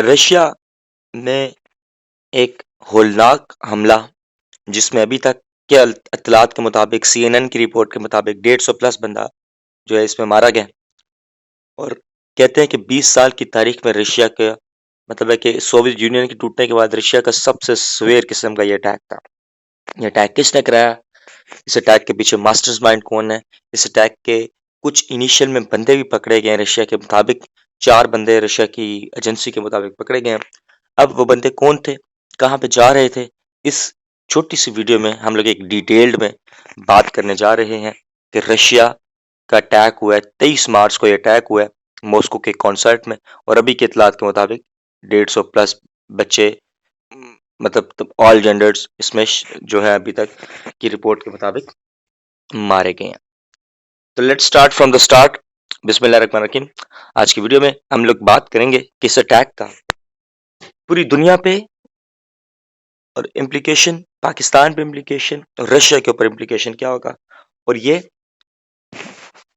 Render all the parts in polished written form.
Russia में एक होलनाक हमला, जिसमें अभी तक के इत्तलात के मुताबिक, CNN की रिपोर्ट के मुताबिक 150 प्लस बंदा जो है इसमें मारा गया। और कहते हैं कि 20 साल की तारीख में रशिया का मतलब है कि सोवियत यूनियन के टूटने के बाद रशिया का सबसे सवेर किस्म का ये अटैक था। ये अटैक किसने कराया? इस अटैक के पीछे मास्टरमाइंड कौन है? इस अटैक के कुछ इनिशियल में बंदे भी पकड़े गए हैं। रशिया के मुताबिक 4 बंदे रशिया की एजेंसी के मुताबिक पकड़े गए हैं। अब वो बंदे कौन थे, कहाँ पे जा रहे थे, इस छोटी सी वीडियो में हम लोग एक डिटेल्ड में बात करने जा रहे हैं कि रशिया का अटैक हुआ है। 23 मार्च को ये अटैक हुआ है मॉस्को के कॉन्सर्ट में, और अभी के इत्तलात के मुताबिक 150 प्लस बच्चे, मतलब ऑल जेंडर्स इसमें जो है अभी तक की रिपोर्ट के मुताबिक मारे गए हैं। तो let's start from the start. बिस्मिल्लाहिर्रहमानिर्रहीम। आज की वीडियो में हम लोग बात करेंगे कि इस अटैक का पूरी दुनिया पे और इम्प्लीकेशन, पाकिस्तान पे इम्प्लीकेशन और रशिया के ऊपर इम्प्लीकेशन क्या होगा, और ये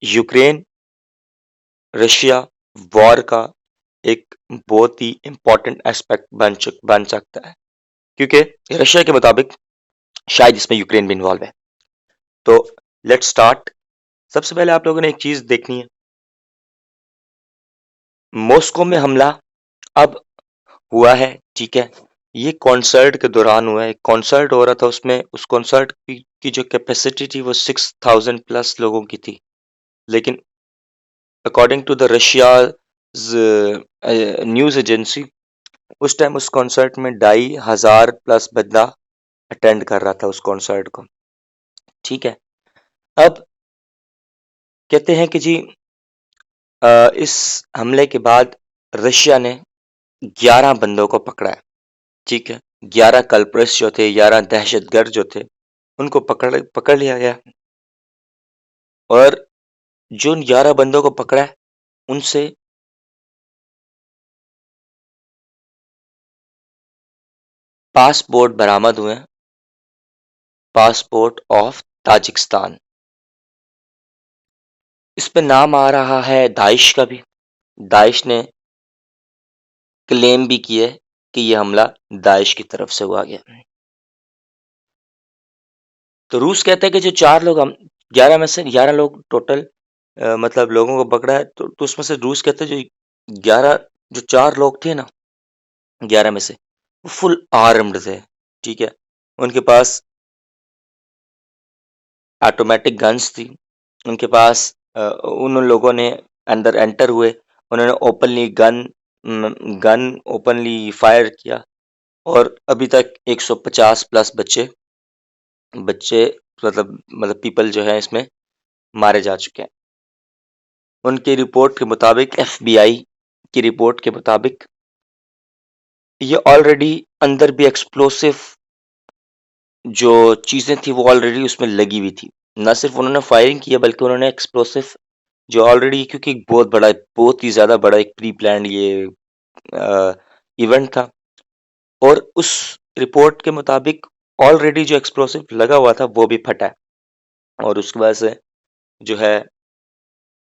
यूक्रेन रशिया वॉर का एक बहुत ही इंपॉर्टेंट एस्पेक्ट बन सकता है, क्योंकि रशिया के मुताबिक शायद इसमें यूक्रेन भी इन्वॉल्व है। तो लेट्स स्टार्ट। सबसे पहले आप लोगों ने एक चीज देखनी है, मॉस्को में हमला अब हुआ है, ठीक है। ये कॉन्सर्ट के दौरान हुआ है। एक कॉन्सर्ट हो रहा था, उसमें उस कॉन्सर्ट की जो कैपेसिटी थी वो 6000 प्लस लोगों की थी, लेकिन according to the Russia news agency, उस टाइम उस कॉन्सर्ट में 2500 प्लस बंदा अटेंड कर रहा था उस कॉन्सर्ट को, ठीक है। अब कहते हैं कि जी इस हमले के बाद रशिया ने 11 बंदों को पकड़ा है, ठीक है। 11 कल्प्रिट्स जो थे, 11 दहशतगर्द जो थे, उनको पकड़ लिया गया। और जो उन 11 बंदों को पकड़ा है, उनसे पासपोर्ट बरामद हुए हैं, पासपोर्ट ऑफ ताजिकिस्तान। इस पे नाम आ रहा है दाइश का भी। दाइश ने क्लेम भी किया है कि यह हमला दाइश की तरफ से हुआ गया। तो रूस कहता है कि जो 4 लोग, हम 11 में से 11 लोग टोटल मतलब लोगों को पकड़ा है, तो उसमें से रूस कहता है जो 11 जो 4 लोग थे ना, 11 में से वो फुल आर्म्ड थे, ठीक है। उनके पास ऑटोमेटिक गन्स थी। उनके पास उन लोगों ने अंदर एंटर हुए, उन्होंने ओपनली गन ओपनली फायर किया, और अभी तक 150 प्लस बच्चे बच्चे मतलब पीपल जो है इसमें मारे जा चुके हैं। उनकी रिपोर्ट के मुताबिक, FBI की रिपोर्ट के मुताबिक, ये ऑलरेडी अंदर भी एक्सप्लोसिव जो चीजें थी वो ऑलरेडी उसमें लगी हुई थी। न सिर्फ उन्होंने फायरिंग किया, बल्कि उन्होंने एक्सप्लोसिव जो ऑलरेडी, क्योंकि बहुत ही ज्यादा बड़ा एक प्री प्लान ये इवेंट था, और उस रिपोर्ट के मुताबिक ऑलरेडी जो एक्सप्लोसिव लगा हुआ था वो भी फटा है। और उसकी वजह से जो है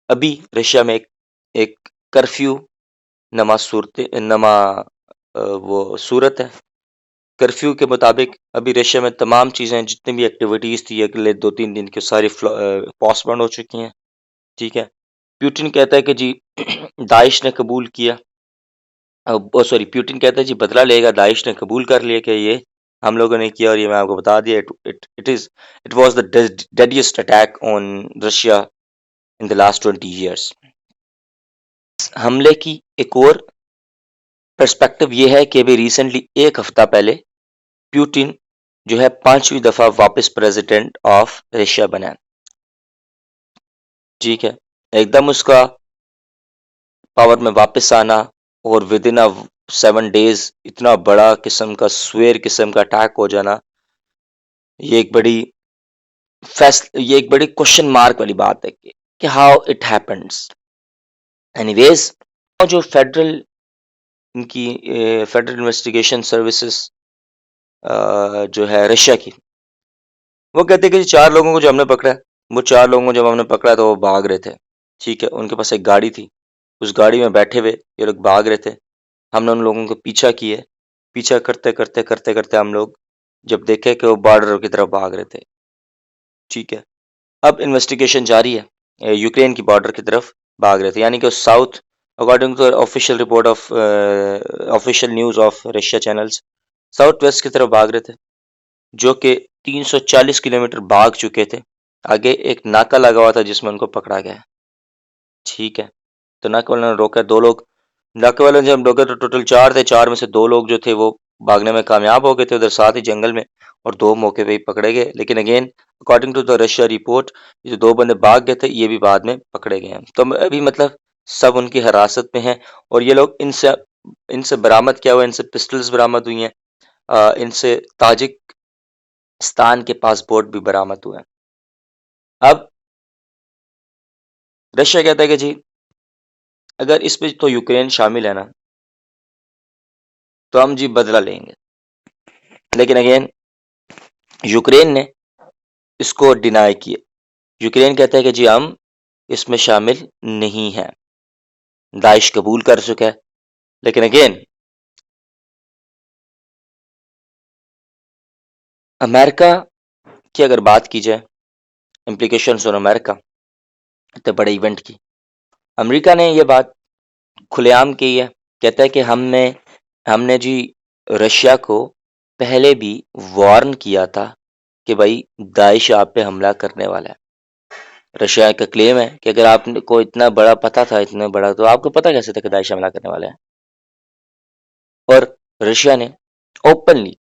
अभी रशिया में एक कर्फ्यू नमा वो सूरत है। कर्फ्यू के मुताबिक अभी रशिया में तमाम चीज़ें, जितनी भी एक्टिविटीज़ थी अगले 2-3 दिन की, सारी पोस्टपोन हो चुकी हैं, ठीक है। प्यूटिन कहता है कि जी दाइश ने कबूल किया, प्यूटिन कहता है जी बदला लेगा, दाइश ने कबूल कर लिया कि ये हम लोगों ने किया, और ये मैं आपको बता दिया, it was the deadliest attack on Russia in the last 20 years. हमले की एक और पर्सपेक्टिव ये है कि अभी रिसेंटली एक हफ्ता पहले प्यूटिन जो है 5वीं दफा वापस प्रेसिडेंट ऑफ रशिया बना है, ठीक है। एकदम उसका पावर में वापस आना, और विद इन 7 डेज इतना बड़ा किस्म का स्वेर किस्म का अटैक हो जाना, ये एक बड़ी ये एक बड़ी क्वेश्चन मार्क वाली बात है कि हाउ इट हैपेंस। एनीवेज, जो इनकी फेडरल इन्वेस्टिगेशन सर्विसेज जो है रशिया की, वो कहते हैं कि 4 लोगों को जो हमने पकड़ा है, वो 4 लोगों को जब हमने पकड़ा तो वो भाग रहे थे, ठीक है। उनके पास एक गाड़ी थी, उस गाड़ी में बैठे हुए ये लोग भाग रहे थे, हमने उन लोगों को पीछा किए, पीछा करते करते करते करते हम लोग जब देखे कि वो बॉर्डर की तरफ भाग रहे थे, ठीक है। अब इन्वेस्टिगेशन जारी है, यूक्रेन की बॉर्डर की तरफ भाग रहे थे, यानी कि south, according to official report of official news of Russia channels, south west की तरफ भाग रहे थे, जो कि 340 किलोमीटर भाग चुके थे। आगे एक नाका लगा हुआ था जिसमें उनको पकड़ा गया, ठीक है। तो नाके वालों ने रोका, दो लोग, नाके वालों ने जब रोका तो टोटल चार थे, चार में से दो लोग जो थे वो भागने में कामयाब हो गए थे उधर साथ ही जंगल में, और दो मौके पे ही पकड़े गए। लेकिन again according to the Russia report, ये जो दो बंदे भाग गए थे ये भी बाद में पकड़े गए हैं। तो अभी मतलब सब उनकी हिरासत में हैं, और ये लोग इनसे इनसे बरामद क्या हुआ, इनसे पिस्टल्स बरामद हुई हैं, इनसे ताजिकिस्तान के पासपोर्ट भी बरामद हुए हैं। अब रशिया कहता है कि जी अगर इस पे तो यूक्रेन शामिल है ना, तो हम जी बदला लेंगे। लेकिन अगेन यूक्रेन ने इसको डिनाई किया। यूक्रेन कहता है कि जी हम इसमें शामिल नहीं है, दाइश कबूल कर चुका है। लेकिन अगेन अमेरिका की अगर बात की जाए, इम्प्लीकेशंस ऑन अमेरिका, इतने बड़े इवेंट की, अमेरिका ने ये बात खुलेआम की है। कहता है कि हमने जी रशिया को पहले भी वार्न किया था कि भाई दाइश आप पे हमला करने वाला है। रशिया का क्लेम है कि अगर आपको इतना बड़ा पता था, इतना बड़ा, तो आपको पता कैसे था कि दाइश हमला करने वाला है। और रशिया ने ओपनली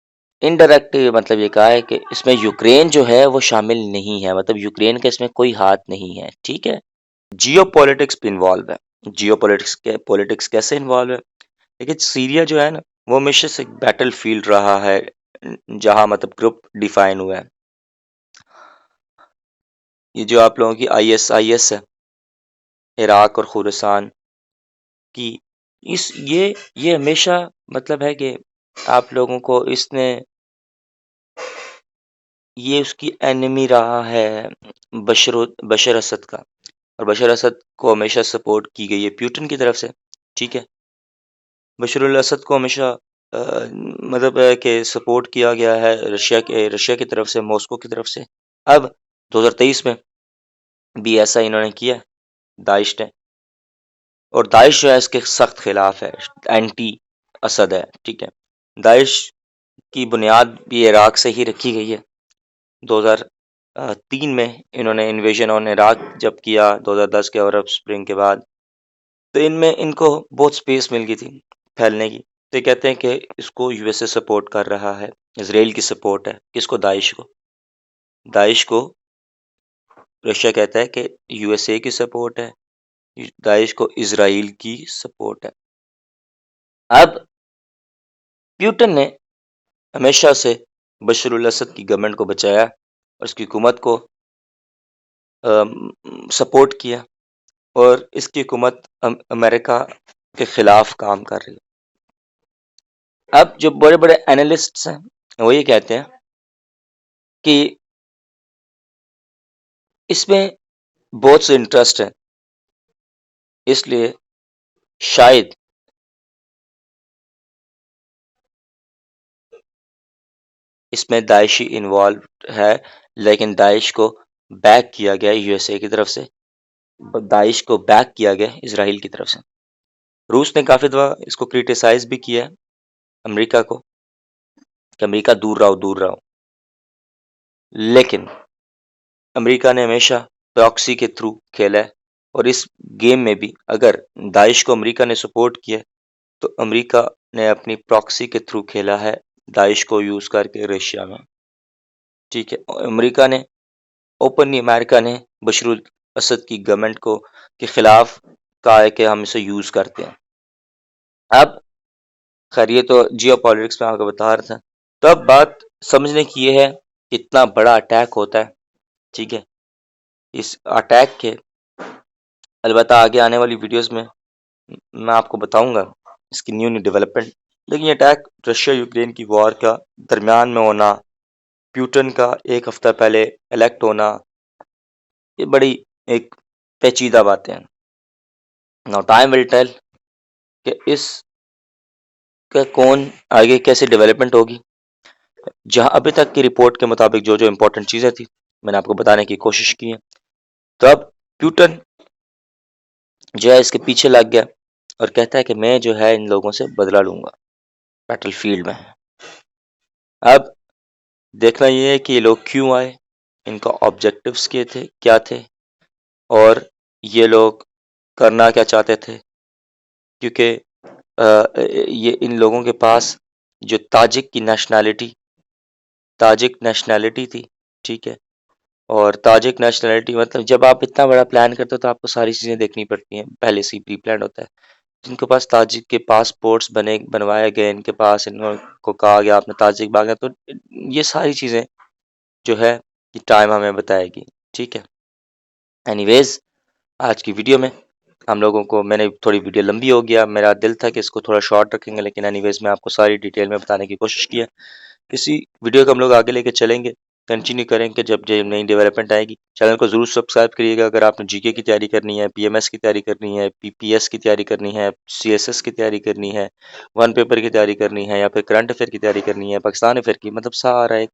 इनडायरेक्ट मतलब ये कहा है कि इसमें यूक्रेन जो है वो शामिल नहीं है, मतलब यूक्रेन का इसमें कोई हाथ नहीं है, ठीक है। जियो पॉलिटिक्स भी इन्वॉल्व है। जियो पॉलिटिक्स कैसे इन्वॉल्व है, देखिए सीरिया जो है ना, वो हमेशा से बैटल फील्ड रहा है जहां मतलब ग्रुप डिफाइन हुआ है। ये जो आप लोगों की आईएस है, इराक और खुरासान की, इस ये हमेशा मतलब है कि आप लोगों को इसने, ये उसकी एनिमी रहा है बशर असद का, और बशर असद को हमेशा सपोर्ट की गई है प्यूटन की तरफ से, ठीक है। बशर अल असद को हमेशा मतलब है कि सपोर्ट किया गया है रशिया की तरफ से, मॉस्को की तरफ से। अब 2023 में भी ऐसा इन्होंने किया दाइश ने, और दाइश जो है इसके सख्त खिलाफ है, एंटी असद है, ठीक है। दाइश की बुनियाद भी इराक से ही रखी गई है। 2003 में इन्होंने इन्वेजन ऑन इराक जब किया, 2010 के अरब स्प्रिंग के बाद, तो इनमें इनको बहुत स्पेस मिल गई थी फैलने की। तो ये कहते हैं कि इसको यूएसए सपोर्ट कर रहा है, इसराइल की सपोर्ट है, किसको, दाइश को रशिया कहता है कि यूएसए की सपोर्ट है, दाइश को इसराइल की सपोर्ट है। अब प्यूटन ने हमेशा से बशर अल असद की गवर्नमेंट को बचाया और उसकी हुकूमत को सपोर्ट किया, और इसकी हुकूमत अमेरिका के खिलाफ काम कर रही है। अब जो बड़े बड़े एनालिस्ट्स हैं वो ये कहते हैं कि इसमें बहुत से इंटरेस्ट है, इसलिए शायद इसमें दाइशी इन्वॉल्व है, लेकिन दाइश को बैक किया गया यूएसए की तरफ से, दाइश को बैक किया गया इसराइल की तरफ से। रूस ने काफ़ी दफ़ा इसको क्रिटिसाइज भी किया है अमेरिका को, कि अमेरिका दूर रहो दूर रहो। लेकिन अमेरिका ने हमेशा प्रॉक्सी के थ्रू खेला है, और इस गेम में भी अगर दाइश को अमेरिका ने सपोर्ट किया तो अमेरिका ने अपनी प्रॉक्सी के थ्रू खेला है दाइश को यूज़ करके रशिया में, ठीक है। और अमेरिका ने ओपनली, अमेरिका ने बशर असद की गवर्नमेंट को के खिलाफ कहा है कि हम इसे यूज़ करते हैं। अब खैर ये तो जियो पॉलिटिक्स में आपको बता रहा था। तो अब बात समझने की ये है कि इतना बड़ा अटैक होता है, ठीक है। इस अटैक के अलबत्ता आगे आने वाली वीडियोस में मैं आपको बताऊंगा इसकी न्यू न्यू डेवलपमेंट। लेकिन ये अटैक रशिया यूक्रेन की वॉर का दरमियान में होना, प्यूटन का एक हफ्ता पहले इलेक्ट होना, ये बड़ी एक पेचीदा बातें हैं। नाउ टाइम विल टेल कि इस का कौन आगे कैसे डेवलपमेंट होगी। जहाँ अभी तक की रिपोर्ट के मुताबिक जो इम्पोर्टेंट चीज़ें थी मैंने आपको बताने की कोशिश की है। तब प्यूटन जो है इसके पीछे लग गया और कहता है कि मैं जो है इन लोगों से बदला लूंगा बैटल फील्ड में। अब देखना ये है कि ये लोग क्यों आए, इनका ऑब्जेक्टिव्स क्या थे और ये लोग करना क्या चाहते थे। क्योंकि ये इन लोगों के पास जो ताजिक नेशनैलिटी थी, ठीक है। और ताजिक नेशनैलिटी मतलब जब आप इतना बड़ा प्लान करते हो तो आपको सारी चीज़ें देखनी पड़ती हैं, पहले से ही प्री प्लान होता है। जिनके पास ताजिक के पासपोर्ट्स बनवाए गए, इनके पास इनको कहा गया आपने ताजिक भागना, तो ये सारी चीज़ें जो है ये टाइम हमें बताएगी, ठीक है। एनीवेज आज की वीडियो में हम लोगों को मैंने थोड़ी वीडियो लंबी हो गया, मेरा दिल था कि इसको थोड़ा शॉर्ट रखेंगे, लेकिन एनीवेज मैं आपको सारी डिटेल में बताने की कोशिश की है। इसी वीडियो को हम लोग आगे लेके चलेंगे, कंटिन्यू करेंगे जब नई डेवलपमेंट आएगी। चैनल को ज़रूर सब्सक्राइब करिएगा अगर आपने जीके की तैयारी करनी है, पीएमएस की तैयारी करनी है, पीपीएस की तैयारी करनी है, सीएसएस की तैयारी करनी है, वन पेपर की तैयारी करनी है, या फिर करंट अफेयर की तैयारी करनी है, पाकिस्तान अफेयर की, मतलब सारा एक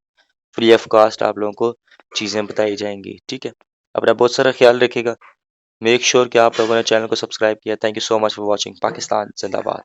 फ्री ऑफ कॉस्ट आप लोगों को चीज़ें बताई जाएंगी, ठीक है। अपना बहुत सारा ख्याल रखिएगा। मेक श्योर कि आप लोगों ने चैनल को सब्सक्राइब किया। Thank you so much for watching. Pakistan जिंदाबाद।